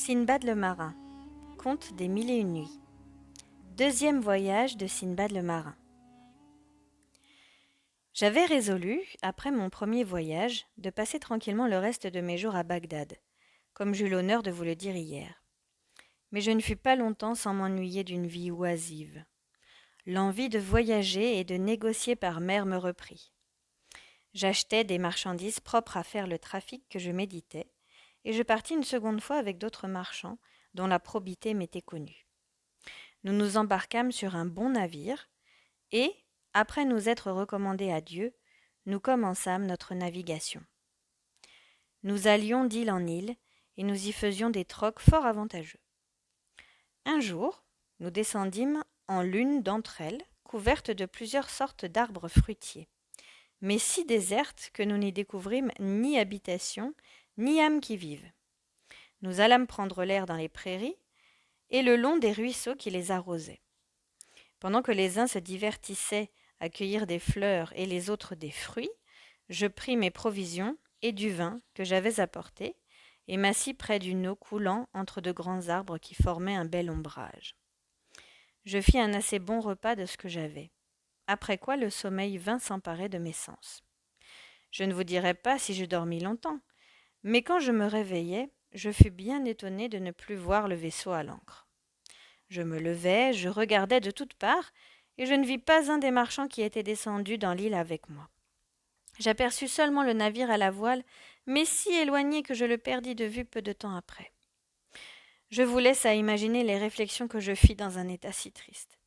Sindbad le marin, conte des mille et une nuits. Deuxième voyage de Sindbad le marin. J'avais résolu, après mon premier voyage, de passer tranquillement le reste de mes jours à Bagdad, comme j'eus l'honneur de vous le dire hier. Mais je ne fus pas longtemps sans m'ennuyer d'une vie oisive. L'envie de voyager et de négocier par mer me reprit. J'achetai des marchandises propres à faire le trafic que je méditais, et je partis une seconde fois avec d'autres marchands dont la probité m'était connue. Nous nous embarquâmes sur un bon navire, et, après nous être recommandés à Dieu, nous commençâmes notre navigation. Nous allions d'île en île, et nous y faisions des trocs fort avantageux. Un jour, nous descendîmes en l'une d'entre elles, couverte de plusieurs sortes d'arbres fruitiers, mais si déserte que nous n'y découvrîmes ni habitation, ni âme qui vive. Nous allâmes prendre l'air dans les prairies et le long des ruisseaux qui les arrosaient. Pendant que les uns se divertissaient à cueillir des fleurs et les autres des fruits, je pris mes provisions et du vin que j'avais apporté, et m'assis près d'une eau coulant entre de grands arbres qui formaient un bel ombrage. Je fis un assez bon repas de ce que j'avais, après quoi le sommeil vint s'emparer de mes sens. Je ne vous dirai pas si je dormis longtemps, mais quand je me réveillai, je fus bien étonné de ne plus voir le vaisseau à l'ancre. Je me levai, je regardai de toutes parts, et je ne vis pas un des marchands qui étaient descendus dans l'île avec moi. J'aperçus seulement le navire à la voile, mais si éloigné que je le perdis de vue peu de temps après. Je vous laisse à imaginer les réflexions que je fis dans un état si triste.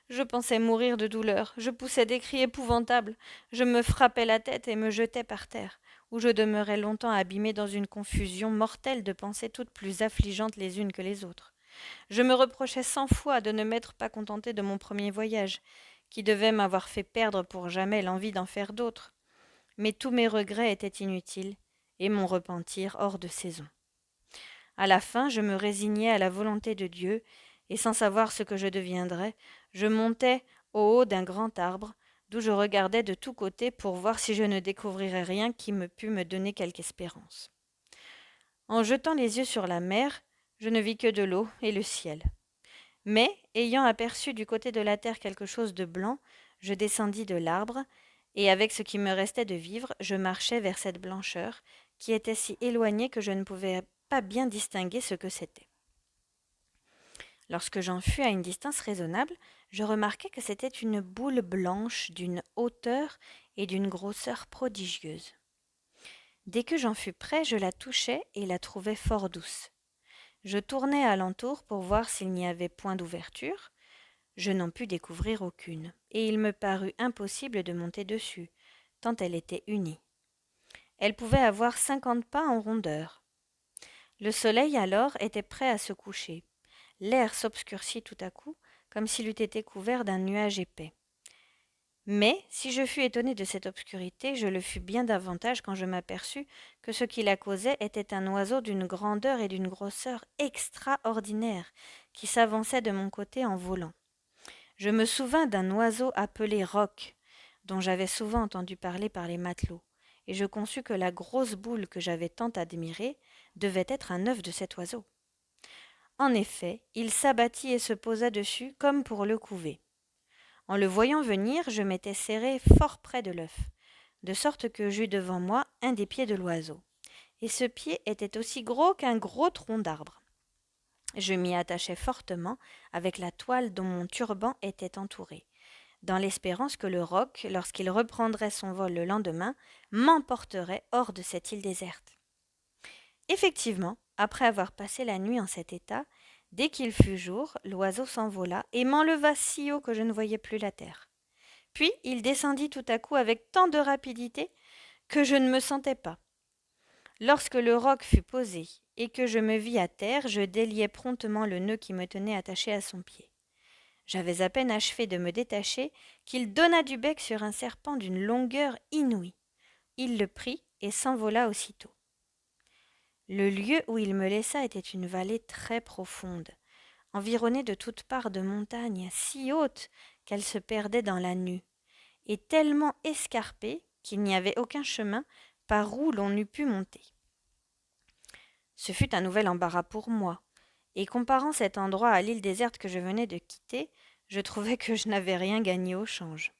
Je pensais mourir de douleur, je poussais des cris épouvantables, je me frappais la tête et me jetais par terre, où je demeurai longtemps abîmé dans une confusion mortelle de pensées toutes plus affligeantes les unes que les autres. Je me reprochais 100 fois de ne m'être pas contenté de mon premier voyage, qui devait m'avoir fait perdre pour jamais l'envie d'en faire d'autres. Mais tous mes regrets étaient inutiles, et mon repentir hors de saison. À la fin, je me résignai à la volonté de Dieu, et sans savoir ce que je deviendrais, je montai au haut d'un grand arbre, d'où je regardais de tous côtés pour voir si je ne découvrirais rien qui me pût me donner quelque espérance. En jetant les yeux sur la mer, je ne vis que de l'eau et le ciel. Mais, ayant aperçu du côté de la terre quelque chose de blanc, je descendis de l'arbre, et avec ce qui me restait de vivre, je marchai vers cette blancheur, qui était si éloignée que je ne pouvais pas bien distinguer ce que c'était. Lorsque j'en fus à une distance raisonnable, je remarquai que c'était une boule blanche d'une hauteur et d'une grosseur prodigieuse. Dès que j'en fus près, je la touchai et la trouvai fort douce. Je tournai alentour pour voir s'il n'y avait point d'ouverture. Je n'en pus découvrir aucune, et il me parut impossible de monter dessus, tant elle était unie. Elle pouvait avoir 50 pas en rondeur. Le soleil alors était prêt à se coucher. L'air s'obscurcit tout à coup, comme s'il eût été couvert d'un nuage épais. Mais, si je fus étonné de cette obscurité, je le fus bien davantage quand je m'aperçus que ce qui la causait était un oiseau d'une grandeur et d'une grosseur extraordinaires, qui s'avançait de mon côté en volant. Je me souvins d'un oiseau appelé roc, dont j'avais souvent entendu parler par les matelots, et je conçus que la grosse boule que j'avais tant admirée devait être un œuf de cet oiseau. En effet, il s'abattit et se posa dessus comme pour le couver. En le voyant venir, je m'étais serré fort près de l'œuf, de sorte que j'eus devant moi un des pieds de l'oiseau, et ce pied était aussi gros qu'un gros tronc d'arbre. Je m'y attachai fortement avec la toile dont mon turban était entouré, dans l'espérance que le roc, lorsqu'il reprendrait son vol le lendemain, m'emporterait hors de cette île déserte. Effectivement, après avoir passé la nuit en cet état, dès qu'il fut jour, l'oiseau s'envola et m'enleva si haut que je ne voyais plus la terre. Puis il descendit tout à coup avec tant de rapidité que je ne me sentais pas. Lorsque le roc fut posé et que je me vis à terre, je déliai promptement le nœud qui me tenait attaché à son pied. J'avais à peine achevé de me détacher qu'il donna du bec sur un serpent d'une longueur inouïe. Il le prit et s'envola aussitôt. Le lieu où il me laissa était une vallée très profonde, environnée de toutes parts de montagnes si hautes qu'elles se perdaient dans la nue, et tellement escarpée qu'il n'y avait aucun chemin par où l'on eût pu monter. Ce fut un nouvel embarras pour moi, et comparant cet endroit à l'île déserte que je venais de quitter, je trouvais que je n'avais rien gagné au change.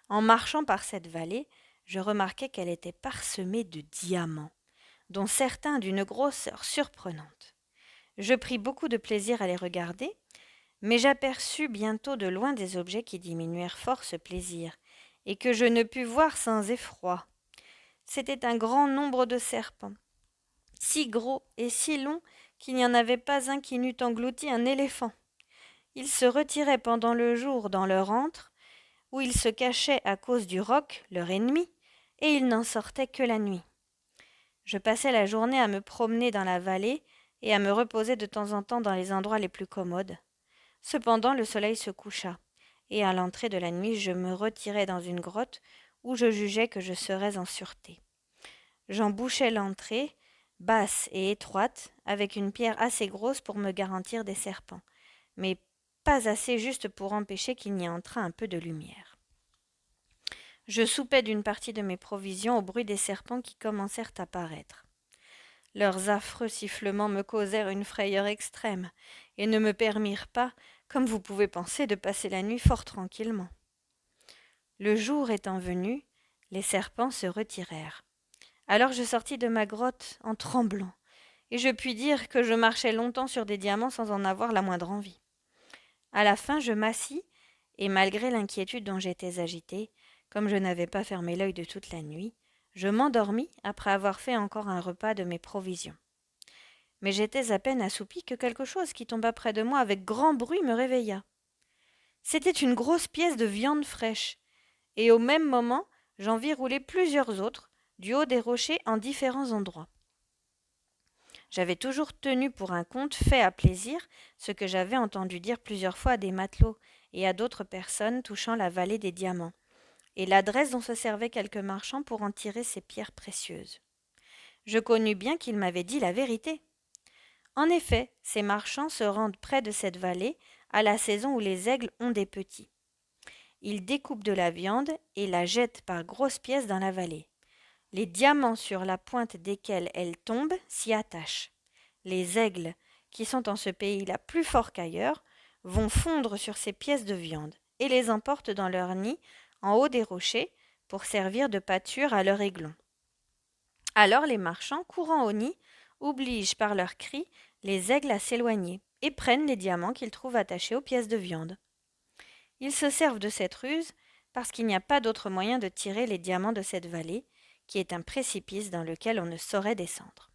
En marchant par cette vallée, je remarquai qu'elle était parsemée de diamants, dont certains d'une grosseur surprenante. Je pris beaucoup de plaisir à les regarder, mais j'aperçus bientôt de loin des objets qui diminuèrent fort ce plaisir, et que je ne pus voir sans effroi. C'était un grand nombre de serpents, si gros et si longs qu'il n'y en avait pas un qui n'eût englouti un éléphant. Ils se retiraient pendant le jour dans leur antre, où ils se cachaient à cause du roc, leur ennemi, et ils n'en sortaient que la nuit. Je passais la journée à me promener dans la vallée et à me reposer de temps en temps dans les endroits les plus commodes. Cependant le soleil se coucha, et à l'entrée de la nuit je me retirai dans une grotte où je jugeais que je serais en sûreté. J'en bouchai l'entrée, basse et étroite, avec une pierre assez grosse pour me garantir des serpents, mais pas assez juste pour empêcher qu'il n'y entrât un peu de lumière. Je soupais d'une partie de mes provisions au bruit des serpents qui commencèrent à paraître. Leurs affreux sifflements me causèrent une frayeur extrême, et ne me permirent pas, comme vous pouvez penser, de passer la nuit fort tranquillement. Le jour étant venu, les serpents se retirèrent. Alors je sortis de ma grotte en tremblant, et je puis dire que je marchai longtemps sur des diamants sans en avoir la moindre envie. À la fin, je m'assis, et malgré l'inquiétude dont j'étais agitée, comme je n'avais pas fermé l'œil de toute la nuit, je m'endormis après avoir fait encore un repas de mes provisions. Mais j'étais à peine assoupie que quelque chose qui tomba près de moi avec grand bruit me réveilla. C'était une grosse pièce de viande fraîche, et au même moment j'en vis rouler plusieurs autres, du haut des rochers en différents endroits. J'avais toujours tenu pour un conte fait à plaisir ce que j'avais entendu dire plusieurs fois à des matelots et à d'autres personnes touchant la vallée des diamants, et l'adresse dont se servaient quelques marchands pour en tirer ces pierres précieuses. Je connus bien qu'ils m'avaient dit la vérité. En effet, ces marchands se rendent près de cette vallée à la saison où les aigles ont des petits. Ils découpent de la viande et la jettent par grosses pièces dans la vallée. Les diamants sur la pointe desquels elles tombent s'y attachent. Les aigles, qui sont en ce pays-là plus forts qu'ailleurs, vont fondre sur ces pièces de viande et les emportent dans leur nid en haut des rochers pour servir de pâture à leur aiglon. Alors les marchands, courant au nid, obligent par leurs cris les aigles à s'éloigner et prennent les diamants qu'ils trouvent attachés aux pièces de viande. Ils se servent de cette ruse parce qu'il n'y a pas d'autre moyen de tirer les diamants de cette vallée, qui est un précipice dans lequel on ne saurait descendre.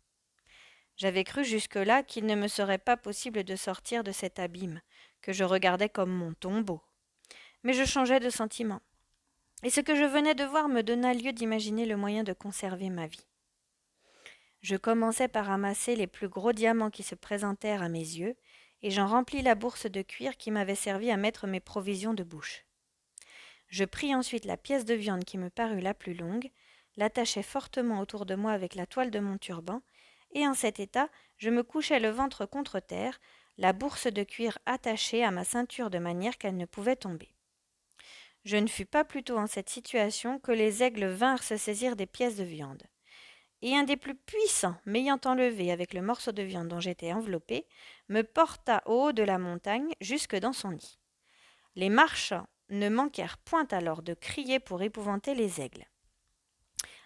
J'avais cru jusque-là qu'il ne me serait pas possible de sortir de cet abîme, que je regardais comme mon tombeau. Mais je changeais de sentiment, et ce que je venais de voir me donna lieu d'imaginer le moyen de conserver ma vie. Je commençai par amasser les plus gros diamants qui se présentèrent à mes yeux, et j'en remplis la bourse de cuir qui m'avait servi à mettre mes provisions de bouche. Je pris ensuite la pièce de viande qui me parut la plus longue, l'attachai fortement autour de moi avec la toile de mon turban, et en cet état, je me couchai le ventre contre terre, la bourse de cuir attachée à ma ceinture de manière qu'elle ne pouvait tomber. Je ne fus pas plus tôt en cette situation que les aigles vinrent se saisir des pièces de viande. Et un des plus puissants, m'ayant enlevé avec le morceau de viande dont j'étais enveloppée, me porta au haut de la montagne jusque dans son nid. Les marchands ne manquèrent point alors de crier pour épouvanter les aigles.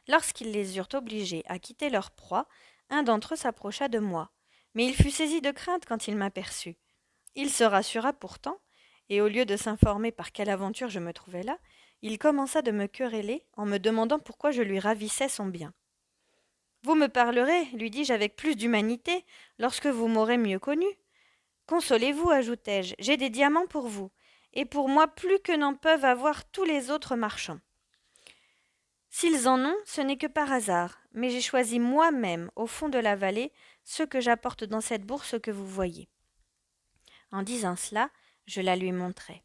Lorsqu'ils les eurent obligés à quitter leur proie, un d'entre eux s'approcha de moi, mais il fut saisi de crainte quand il m'aperçut. Il se rassura pourtant, et au lieu de s'informer par quelle aventure je me trouvais là, il commença de me quereller en me demandant pourquoi je lui ravissais son bien. « Vous me parlerez, lui dis-je avec plus d'humanité, lorsque vous m'aurez mieux connu. Consolez-vous, ajoutai-je, j'ai des diamants pour vous, et pour moi plus que n'en peuvent avoir tous les autres marchands. S'ils en ont, ce n'est que par hasard, mais j'ai choisi moi-même, au fond de la vallée, ceux que j'apporte dans cette bourse que vous voyez. » En disant cela, je la lui montrai.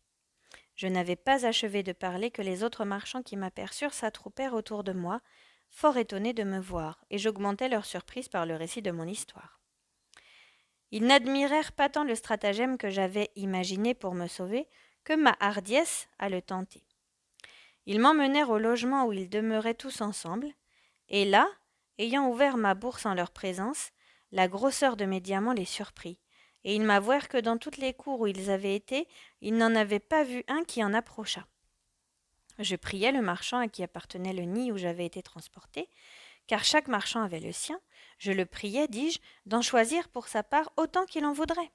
Je n'avais pas achevé de parler que les autres marchands qui m'aperçurent s'attroupèrent autour de moi, fort étonnés de me voir, et j'augmentai leur surprise par le récit de mon histoire. Ils n'admirèrent pas tant le stratagème que j'avais imaginé pour me sauver que ma hardiesse à le tenter. Ils m'emmenèrent au logement où ils demeuraient tous ensemble, et là, ayant ouvert ma bourse en leur présence, La grosseur de mes diamants les surprit, et ils m'avouèrent que dans toutes les cours où ils avaient été, ils n'en avaient pas vu un qui en approchât. Je priai le marchand à qui appartenait le nid où j'avais été transportée, car chaque marchand avait le sien, je le priai, dis-je, d'en choisir pour sa part autant qu'il en voudrait.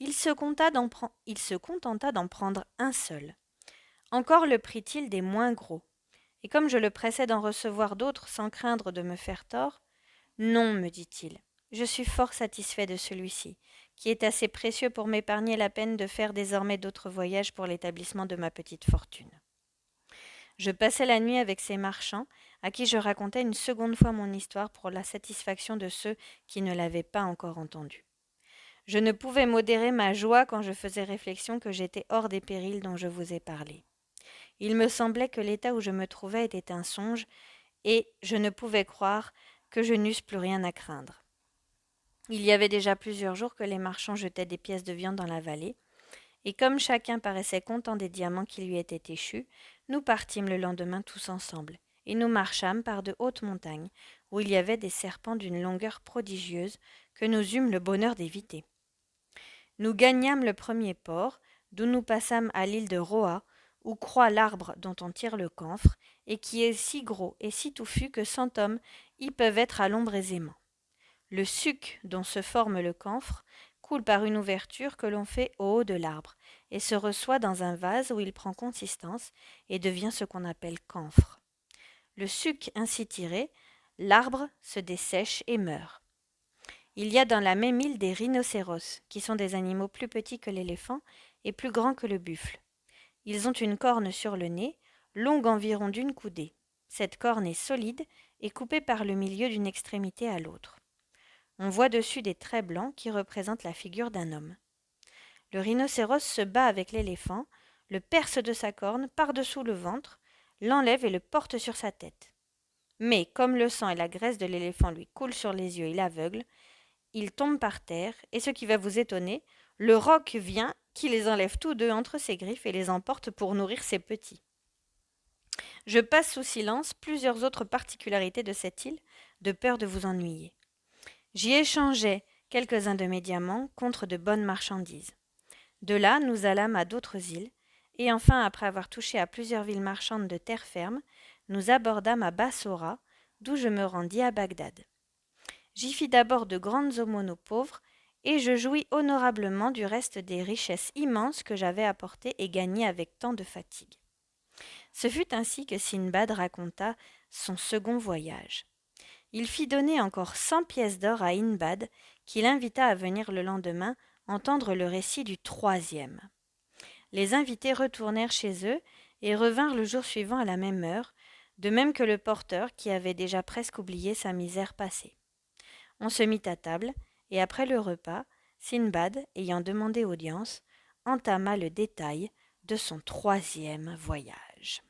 Il se contenta d'en prendre un seul. Encore le prit-il des moins gros, et comme je le pressais d'en recevoir d'autres sans craindre de me faire tort, non, me dit-il, je suis fort satisfait de celui-ci, qui est assez précieux pour m'épargner la peine de faire désormais d'autres voyages pour l'établissement de ma petite fortune. Je passai la nuit avec ces marchands, à qui je racontai une seconde fois mon histoire pour la satisfaction de ceux qui ne l'avaient pas encore entendue. Je ne pouvais modérer ma joie quand je faisais réflexion que j'étais hors des périls dont je vous ai parlé. Il me semblait que l'état où je me trouvais était un songe, et je ne pouvais croire que je n'eusse plus rien à craindre. Il y avait déjà plusieurs jours que les marchands jetaient des pièces de viande dans la vallée, et comme chacun paraissait content des diamants qui lui étaient échus, nous partîmes le lendemain tous ensemble, et nous marchâmes par de hautes montagnes, où il y avait des serpents d'une longueur prodigieuse, que nous eûmes le bonheur d'éviter. Nous gagnâmes le premier port, d'où nous passâmes à l'île de Roa, où croît l'arbre dont on tire le camphre, et qui est si gros et si touffu que 100 hommes y peuvent être à l'ombre aisément. Le suc dont se forme le camphre coule par une ouverture que l'on fait au haut de l'arbre, et se reçoit dans un vase où il prend consistance et devient ce qu'on appelle camphre. Le suc ainsi tiré, l'arbre se dessèche et meurt. Il y a dans la même île des rhinocéros, qui sont des animaux plus petits que l'éléphant et plus grands que le buffle. Ils ont une corne sur le nez, longue environ d'une coudée. Cette corne est solide et coupée par le milieu d'une extrémité à l'autre. On voit dessus des traits blancs qui représentent la figure d'un homme. Le rhinocéros se bat avec l'éléphant, le perce de sa corne par-dessous le ventre, l'enlève et le porte sur sa tête. Mais comme le sang et la graisse de l'éléphant lui coulent sur les yeux et l'aveugle, il tombe par terre, et ce qui va vous étonner, le roc vient, qui les enlève tous deux entre ses griffes et les emporte pour nourrir ses petits. Je passe sous silence plusieurs autres particularités de cette île, de peur de vous ennuyer. J'y échangeai quelques-uns de mes diamants contre de bonnes marchandises. De là, nous allâmes à d'autres îles, et enfin, après avoir touché à plusieurs villes marchandes de terre ferme, nous abordâmes à Bassora, d'où je me rendis à Bagdad. J'y fis d'abord de grandes aumônes aux pauvres, et je jouis honorablement du reste des richesses immenses que j'avais apportées et gagnées avec tant de fatigue. Ce fut ainsi que Sinbad raconta son second voyage. Il fit donner encore 100 pièces d'or à Hindbad, qui l'invita à venir le lendemain entendre le récit du troisième. Les invités retournèrent chez eux et revinrent le jour suivant à la même heure, de même que le porteur qui avait déjà presque oublié sa misère passée. On se mit à table, et après le repas, Sinbad, ayant demandé audience, entama le détail de son troisième voyage.